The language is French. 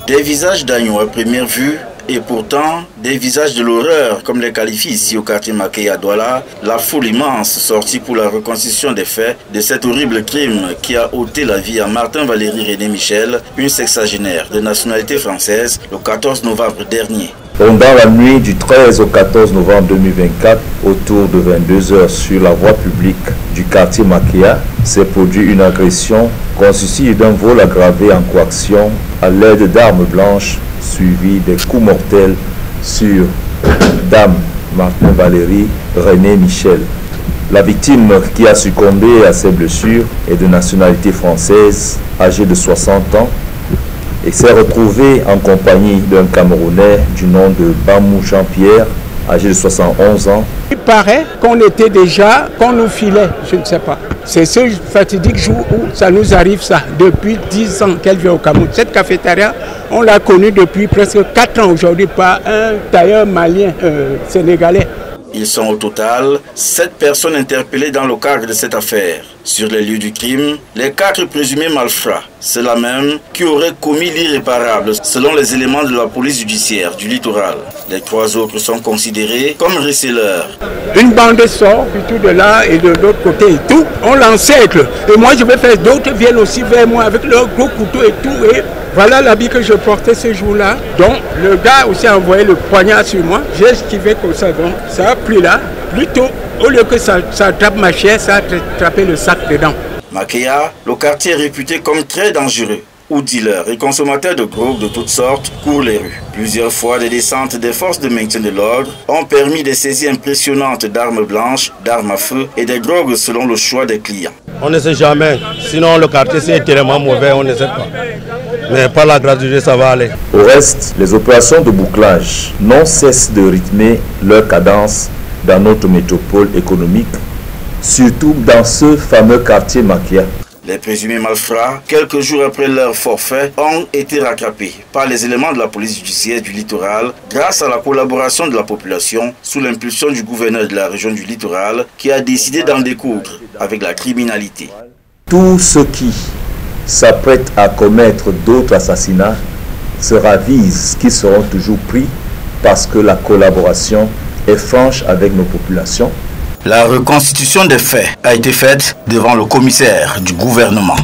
Des visages d'agneaux à première vue et pourtant des visages de l'horreur, comme les qualifie ici au quartier Makeya à Douala, la foule immense sortie pour la reconstitution des faits de cet horrible crime qui a ôté la vie à Martin Valéry René Michel, une sexagénaire de nationalité française, le 14 novembre dernier. Pendant la nuit du 13 au 14 novembre 2024, autour de 22 h sur la voie publique du quartier Makeya, s'est produit une agression constituée d'un vol aggravé en coaction à l'aide d'armes blanches, suivi des coups mortels sur Dame Martin Valéry René Michel. La victime qui a succombé à ses blessures est de nationalité française, âgée de 60 ans, et s'est retrouvée en compagnie d'un Camerounais du nom de Bamou Jean-Pierre, âgé de 71 ans. Il paraît qu'on nous filait, je ne sais pas. C'est ce fatidique jour où ça nous arrive ça, depuis 10 ans qu'elle vient au Cameroun. Cette cafétéria, on l'a connue depuis presque 4 ans aujourd'hui par un tailleur malien sénégalais. Ils sont au total 7 personnes interpellées dans le cadre de cette affaire. Sur les lieux du crime, les 4 présumés malfrats, ceux-là même qui auraient commis l'irréparable selon les éléments de la police judiciaire du littoral. Les 3 autres sont considérés comme receleurs. Une bande sort du tout de là et de l'autre côté et tout. On l'encercle. Et moi je vais faire, d'autres viennent aussi vers moi avec leur gros couteau et tout. Et voilà l'habit que je portais ce jour-là. Donc le gars aussi a envoyé le poignard sur moi. J'ai esquivé comme ça. Donc ça a pris là. Plutôt, au lieu que ça attrape ma chair, ça a attrapé le sac dedans. Makeya, le quartier est réputé comme très dangereux, où dealers et consommateurs de drogue de toutes sortes courent les rues. Plusieurs fois, des descentes des forces de maintien de l'ordre ont permis des saisies impressionnantes d'armes blanches, d'armes à feu et des drogues selon le choix des clients. On ne sait jamais, sinon le quartier c'est tellement mauvais, on ne sait pas. Mais par la grâce de Dieu, ça va aller. Au reste, les opérations de bouclage n'ont cessé de rythmer leur cadence dans notre métropole économique, surtout dans ce fameux quartier Makeya. Les présumés malfrats, quelques jours après leur forfait, ont été rattrapés par les éléments de la police judiciaire du littoral grâce à la collaboration de la population sous l'impulsion du gouverneur de la région du littoral qui a décidé d'en découdre avec la criminalité. Tous ceux qui s'apprêtent à commettre d'autres assassinats se ravisent qu'ils seront toujours pris parce que la collaboration est franche avec nos populations. La reconstitution des faits a été faite devant le commissaire du gouvernement.